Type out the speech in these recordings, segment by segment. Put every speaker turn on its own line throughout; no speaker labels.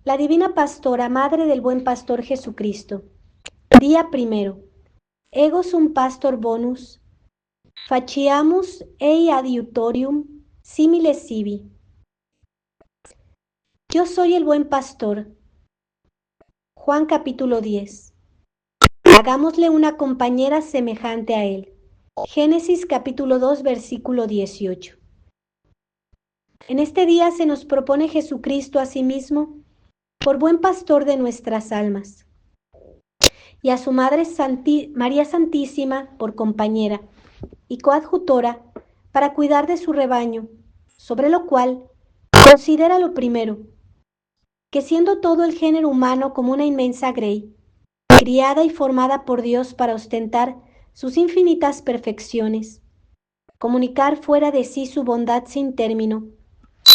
La Divina Pastora, Madre del Buen Pastor Jesucristo. Día primero. Ego sum pastor bonus, faciamus ei adiutorium simile sibi. Yo soy el buen pastor. Juan capítulo 10. Hagámosle una compañera semejante a él. Génesis capítulo 2, versículo 18. En este día se nos propone Jesucristo a sí mismo por buen pastor de nuestras almas, y a su Madre María Santísima por compañera y coadjutora para cuidar de su rebaño, sobre lo cual considera lo primero, que siendo todo el género humano como una inmensa grey, criada y formada por Dios para ostentar sus infinitas perfecciones, comunicar fuera de sí su bondad sin término,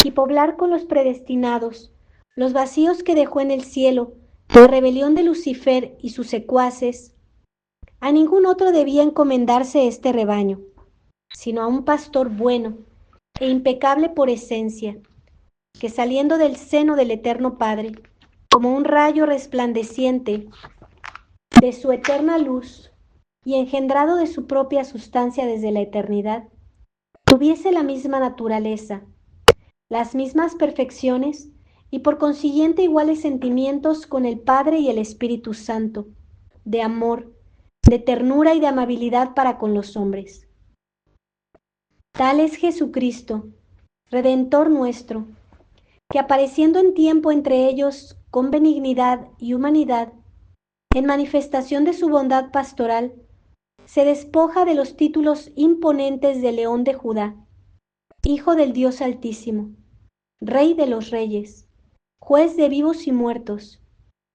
y poblar con los predestinados los vacíos que dejó en el cielo la rebelión de Lucifer y sus secuaces, a ningún otro debía encomendarse este rebaño, sino a un pastor bueno e impecable por esencia, que saliendo del seno del Eterno Padre, como un rayo resplandeciente de su eterna luz y engendrado de su propia sustancia desde la eternidad, tuviese la misma naturaleza, las mismas perfecciones y por consiguiente iguales sentimientos con el Padre y el Espíritu Santo, de amor, de ternura y de amabilidad para con los hombres. Tal es Jesucristo, Redentor nuestro, que apareciendo en tiempo entre ellos con benignidad y humanidad, en manifestación de su bondad pastoral, se despoja de los títulos imponentes de León de Judá, Hijo del Dios Altísimo, Rey de los Reyes, Juez de vivos y muertos,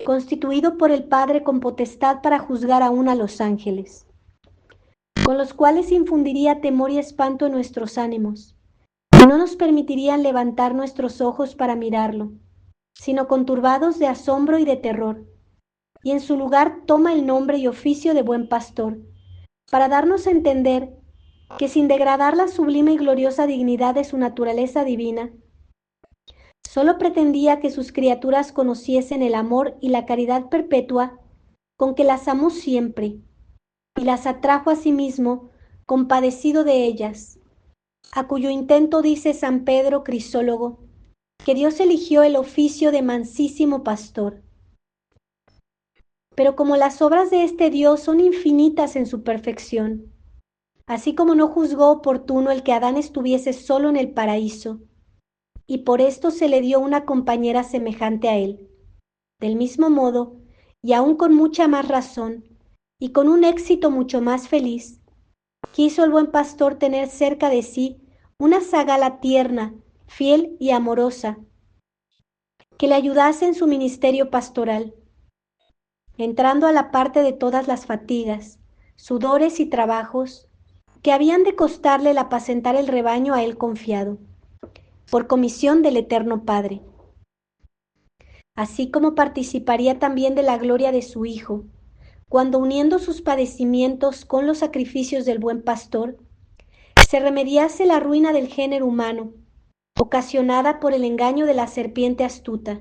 constituido por el Padre con potestad para juzgar aún a los ángeles, con los cuales infundiría temor y espanto en nuestros ánimos, y no nos permitirían levantar nuestros ojos para mirarlo, sino conturbados de asombro y de terror, y en su lugar toma el nombre y oficio de buen pastor, para darnos a entender que sin degradar la sublime y gloriosa dignidad de su naturaleza divina, solo pretendía que sus criaturas conociesen el amor y la caridad perpetua con que las amó siempre, y las atrajo a sí mismo, compadecido de ellas, a cuyo intento dice San Pedro Crisólogo, que Dios eligió el oficio de mansísimo pastor. Pero como las obras de este Dios son infinitas en su perfección, así como no juzgó oportuno el que Adán estuviese solo en el paraíso, y por esto se le dio una compañera semejante a él, del mismo modo, y aún con mucha más razón, y con un éxito mucho más feliz, quiso el buen pastor tener cerca de sí una zagala tierna, fiel y amorosa, que le ayudase en su ministerio pastoral, entrando a la parte de todas las fatigas, sudores y trabajos que habían de costarle el apacentar el rebaño a él confiado, por comisión del Eterno Padre, así como participaría también de la gloria de su Hijo, cuando uniendo sus padecimientos con los sacrificios del buen pastor, se remediase la ruina del género humano, ocasionada por el engaño de la serpiente astuta.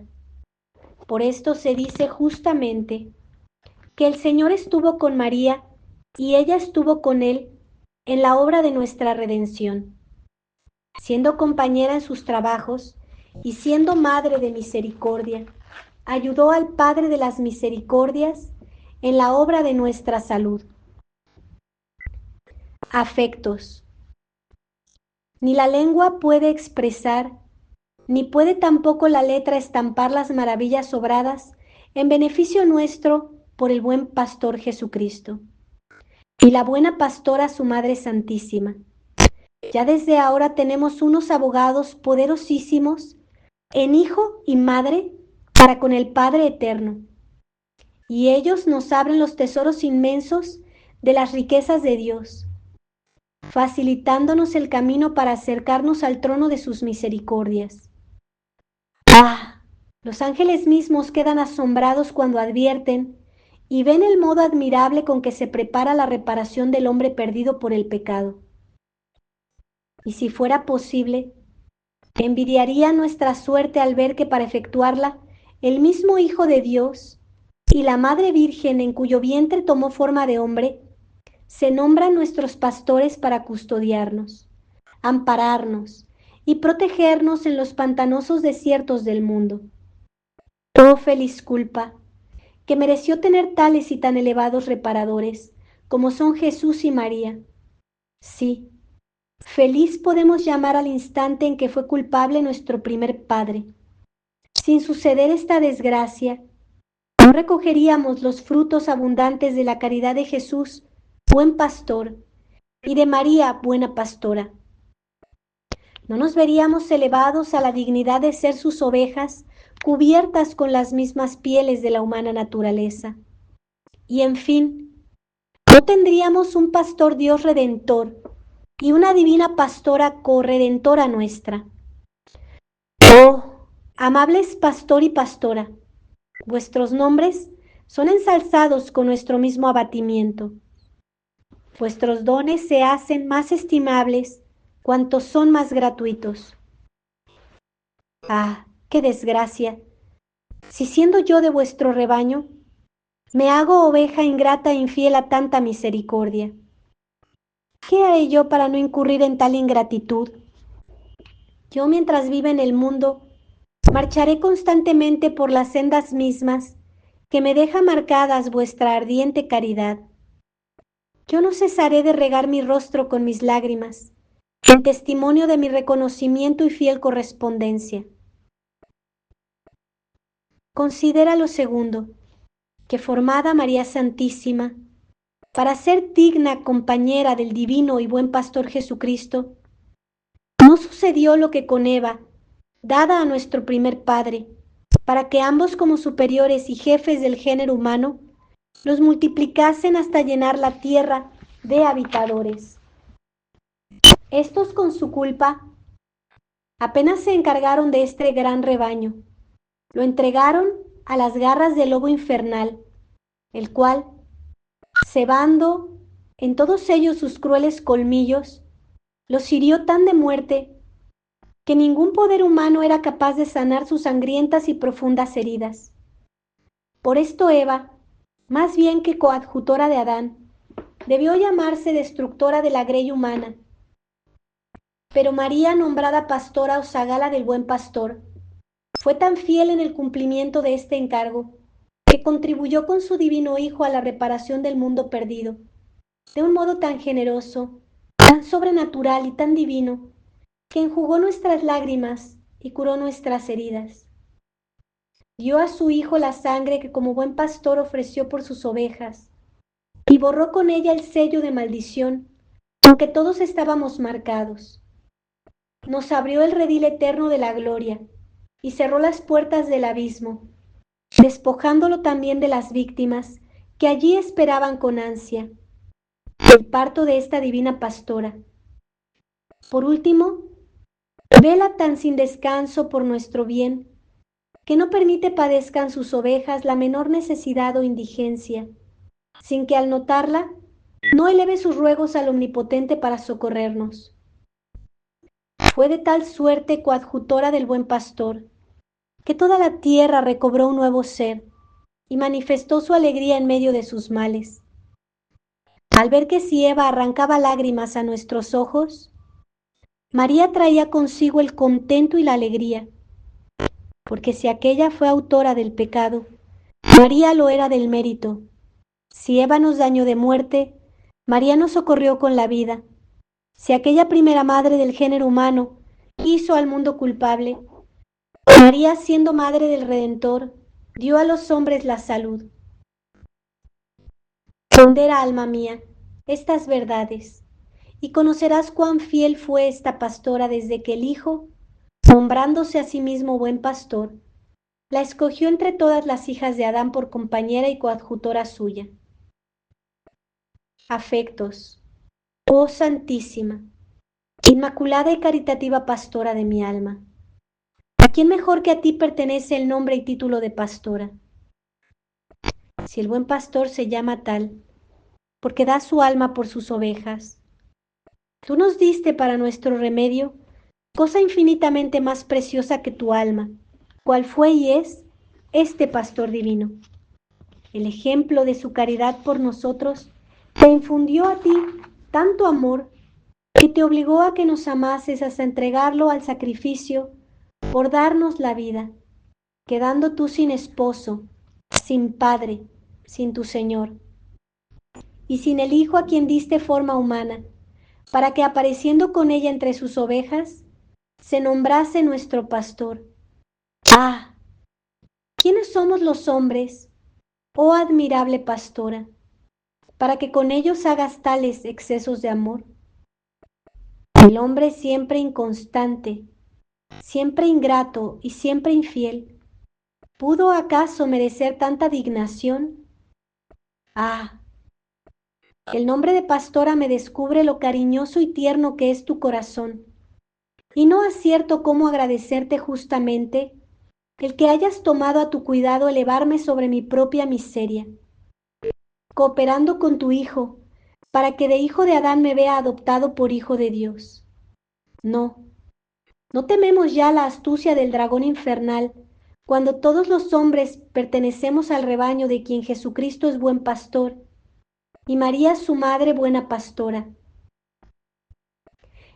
Por esto se dice justamente que el Señor estuvo con María y ella estuvo con él en la obra de nuestra redención, siendo compañera en sus trabajos y siendo madre de misericordia, ayudó al Padre de las misericordias en la obra de nuestra salud. Afectos. Ni la lengua puede expresar, ni puede tampoco la letra estampar las maravillas obradas en beneficio nuestro por el buen pastor Jesucristo y la buena pastora su Madre Santísima. Ya desde ahora tenemos unos abogados poderosísimos en Hijo y Madre para con el Padre Eterno, y ellos nos abren los tesoros inmensos de las riquezas de Dios, facilitándonos el camino para acercarnos al trono de sus misericordias. ¡Ah! Los ángeles mismos quedan asombrados cuando advierten y ven el modo admirable con que se prepara la reparación del hombre perdido por el pecado. Y si fuera posible, envidiaría nuestra suerte al ver que para efectuarla el mismo Hijo de Dios y la Madre Virgen en cuyo vientre tomó forma de hombre, se nombran nuestros pastores para custodiarnos, ampararnos y protegernos en los pantanosos desiertos del mundo. Oh feliz culpa, que mereció tener tales y tan elevados reparadores como son Jesús y María. Sí, feliz podemos llamar al instante en que fue culpable nuestro primer padre. Sin suceder esta desgracia, no recogeríamos los frutos abundantes de la caridad de Jesús, buen pastor, y de María, buena pastora. No nos veríamos elevados a la dignidad de ser sus ovejas, cubiertas con las mismas pieles de la humana naturaleza. Y en fin, no tendríamos un pastor Dios redentor y una divina pastora corredentora nuestra. Oh, amables pastor y pastora, vuestros nombres son ensalzados con nuestro mismo abatimiento. Vuestros dones se hacen más estimables cuantos son más gratuitos. Ah, qué desgracia, si siendo yo de vuestro rebaño, me hago oveja ingrata e infiel a tanta misericordia. ¿Qué haré yo para no incurrir en tal ingratitud? Yo, mientras viva en el mundo, marcharé constantemente por las sendas mismas que me deja marcadas vuestra ardiente caridad. Yo no cesaré de regar mi rostro con mis lágrimas, en testimonio de mi reconocimiento y fiel correspondencia. Considera lo segundo, que formada María Santísima, para ser digna compañera del divino y buen pastor Jesucristo, no sucedió lo que con Eva, dada a nuestro primer padre, para que ambos como superiores y jefes del género humano, los multiplicasen hasta llenar la tierra de habitadores. Estos con su culpa apenas se encargaron de este gran rebaño, lo entregaron a las garras del lobo infernal, el cual, cebando en todos ellos sus crueles colmillos, los hirió tan de muerte que ningún poder humano era capaz de sanar sus sangrientas y profundas heridas. Por esto Eva, más bien que coadjutora de Adán, debió llamarse destructora de la grey humana. Pero María, nombrada pastora o zagala del buen pastor, fue tan fiel en el cumplimiento de este encargo que contribuyó con su divino Hijo a la reparación del mundo perdido, de un modo tan generoso, tan sobrenatural y tan divino, que enjugó nuestras lágrimas y curó nuestras heridas. Dio a su Hijo la sangre que como buen pastor ofreció por sus ovejas, y borró con ella el sello de maldición, con que todos estábamos marcados. Nos abrió el redil eterno de la gloria, y cerró las puertas del abismo, despojándolo también de las víctimas que allí esperaban con ansia el parto de esta divina pastora. Por último, vela tan sin descanso por nuestro bien, que no permite padezcan sus ovejas la menor necesidad o indigencia, sin que al notarla no eleve sus ruegos al Omnipotente para socorrernos. Fue de tal suerte coadjutora del buen pastor, que toda la tierra recobró un nuevo ser y manifestó su alegría en medio de sus males. Al ver que si Eva arrancaba lágrimas a nuestros ojos, María traía consigo el contento y la alegría, porque si aquella fue autora del pecado, María lo era del mérito. Si Eva nos dañó de muerte, María nos socorrió con la vida. Si aquella primera madre del género humano hizo al mundo culpable, María, siendo madre del Redentor, dio a los hombres la salud. Pondera, alma mía, estas verdades, y conocerás cuán fiel fue esta pastora desde que el Hijo, nombrándose a sí mismo buen pastor, la escogió entre todas las hijas de Adán por compañera y coadjutora suya. Afectos, oh Santísima, Inmaculada y caritativa pastora de mi alma, ¿a quién mejor que a ti pertenece el nombre y título de pastora? Si el buen pastor se llama tal, porque da su alma por sus ovejas, tú nos diste para nuestro remedio cosa infinitamente más preciosa que tu alma, cual fue y es este pastor divino. El ejemplo de su caridad por nosotros te infundió a ti tanto amor que te obligó a que nos amases hasta entregarlo al sacrificio por darnos la vida, quedando tú sin esposo, sin padre, sin tu Señor, y sin el Hijo a quien diste forma humana, para que apareciendo con ella entre sus ovejas, se nombrase nuestro pastor. ¡Ah! ¿Quiénes somos los hombres, oh admirable pastora, para que con ellos hagas tales excesos de amor? El hombre siempre inconstante, siempre ingrato y siempre infiel, ¿pudo acaso merecer tanta dignación? Ah, el nombre de pastora me descubre lo cariñoso y tierno que es tu corazón, y no acierto cómo agradecerte justamente el que hayas tomado a tu cuidado elevarme sobre mi propia miseria, cooperando con tu Hijo, para que de hijo de Adán me vea adoptado por hijo de Dios. No tememos ya la astucia del dragón infernal, cuando todos los hombres pertenecemos al rebaño de quien Jesucristo es buen pastor, y María su madre buena pastora.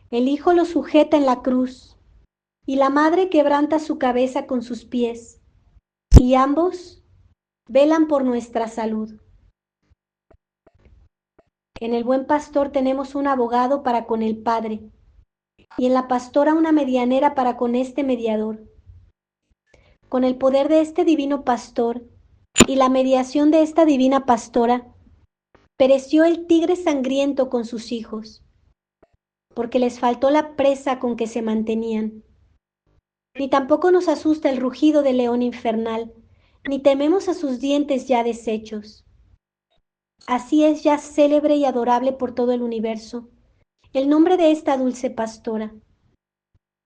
El Hijo lo sujeta en la cruz, y la madre quebranta su cabeza con sus pies, y ambos velan por nuestra salud. En el buen pastor tenemos un abogado para con el Padre, y en la pastora una medianera para con este mediador. Con el poder de este divino pastor y la mediación de esta divina pastora, pereció el tigre sangriento con sus hijos, porque les faltó la presa con que se mantenían. Ni tampoco nos asusta el rugido del león infernal, ni tememos a sus dientes ya deshechos. Así es ya célebre y adorable por todo el universo el nombre de esta dulce pastora.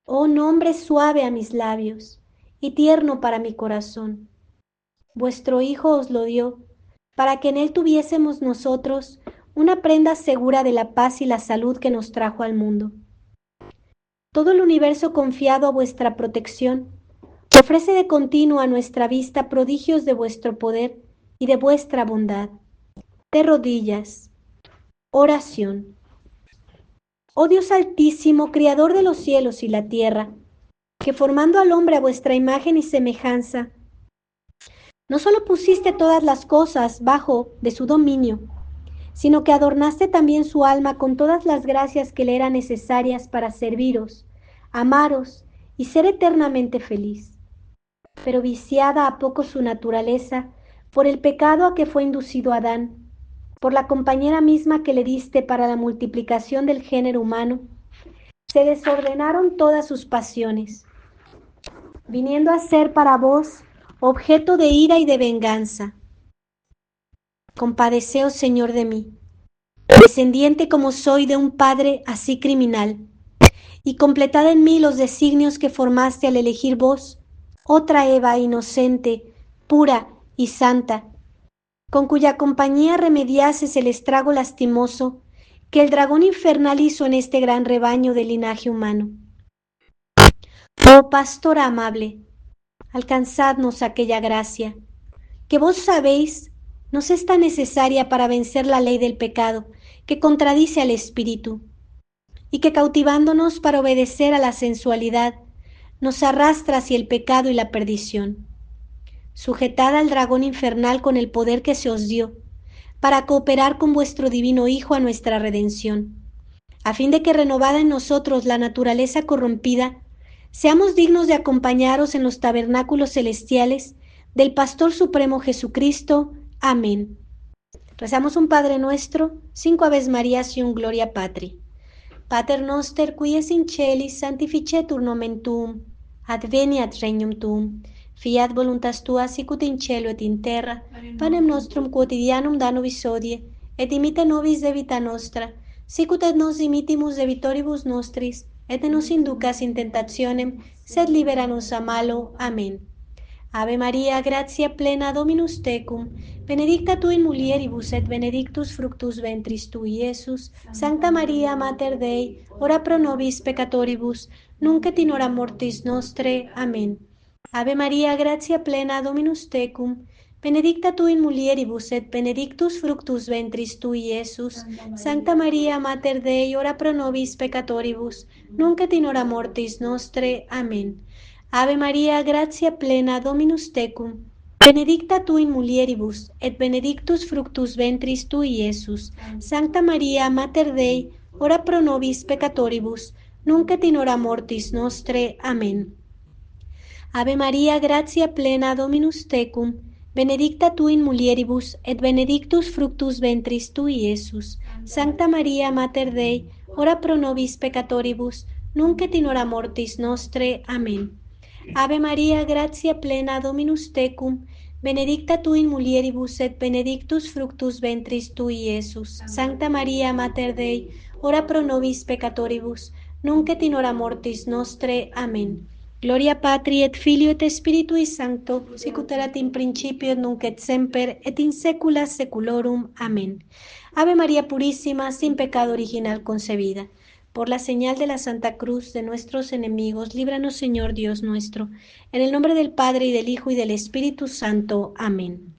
Oh nombre suave a mis labios y tierno para mi corazón. Vuestro Hijo os lo dio, para que en él tuviésemos nosotros una prenda segura de la paz y la salud que nos trajo al mundo. Todo el universo confiado a vuestra protección ofrece de continuo a nuestra vista prodigios de vuestro poder y de vuestra bondad. De rodillas. Oración. Oh Dios altísimo, Criador de los cielos y la tierra, que formando al hombre a vuestra imagen y semejanza, no solo pusiste todas las cosas bajo de su dominio, sino que adornaste también su alma con todas las gracias que le eran necesarias para serviros, amaros y ser eternamente feliz. Pero viciada a poco su naturaleza por el pecado a que fue inducido Adán, por la compañera misma que le diste para la multiplicación del género humano, se desordenaron todas sus pasiones, viniendo a ser para vos objeto de ira y de venganza. Compadeceos, Señor, de mí, descendiente como soy de un padre así criminal, y completad en mí los designios que formaste al elegir vos, otra Eva inocente, pura y santa, con cuya compañía remediases el estrago lastimoso que el dragón infernal hizo en este gran rebaño del linaje humano. Oh pastora amable, alcanzadnos aquella gracia, que vos sabéis nos es tan necesaria para vencer la ley del pecado que contradice al espíritu, y que cautivándonos para obedecer a la sensualidad, nos arrastra hacia el pecado y la perdición. Sujetad al dragón infernal con el poder que se os dio, para cooperar con vuestro divino Hijo a nuestra redención, a fin de que renovada en nosotros la naturaleza corrompida, seamos dignos de acompañaros en los tabernáculos celestiales del Pastor Supremo Jesucristo. Amén. Rezamos un Padre Nuestro, 5 Aves Marías y un Gloria Patri. Pater noster, qui es in celis, sanctificetur nomen tuum, adveniat regnum tuum, fiat voluntas tua sicut in cielo et in terra, panem nostrum quotidianum da nobis hodie, et dimite nobis debita nostra, sicut et nos dimittimus debitoribus nostris, et ne nos inducas in tentationem, sed libera nos a malo. Amén. Ave Maria, gratia plena, Dominus tecum, benedicta tu in mulieribus et benedictus fructus ventris tui, Iesus. Sancta Maria, Mater Dei, ora pro nobis peccatoribus, nunc et in hora mortis nostre. Amén. Ave Maria, gratia plena, Dominus tecum, benedicta tu in mulieribus et benedictus fructus ventris tui, Iesus. Sancta Maria, Mater Dei, ora pro nobis peccatoribus, nunc et in hora mortis nostre. Amen. Ave Maria, gratia plena, Dominus tecum, benedicta tu in mulieribus, et benedictus fructus ventris tui, Iesus. Sancta Maria, Mater Dei, ora pro nobis peccatoribus, nunc et in hora mortis nostre. Amen. Ave Maria, gratia plena, Dominus tecum, benedicta tu in mulieribus, et benedictus fructus ventris tui, Iesus. Sancta Maria, Mater Dei, ora pro nobis peccatoribus, nunc et in hora mortis nostre. Amen. Ave Maria, gratia plena, Dominus tecum, benedicta tu in mulieribus, et benedictus fructus ventris tui, Iesus. Sancta Maria, Mater Dei, ora pro nobis peccatoribus, nunc et in hora mortis nostre. Amen. Gloria Patri et Filio et Spiritui Sancto, sicut erat in principio et nunc et semper et in saecula saeculorum. Amén. Ave María Purísima, sin pecado original concebida. Por la señal de la Santa Cruz de nuestros enemigos, líbranos Señor Dios nuestro. En el nombre del Padre y del Hijo y del Espíritu Santo. Amén.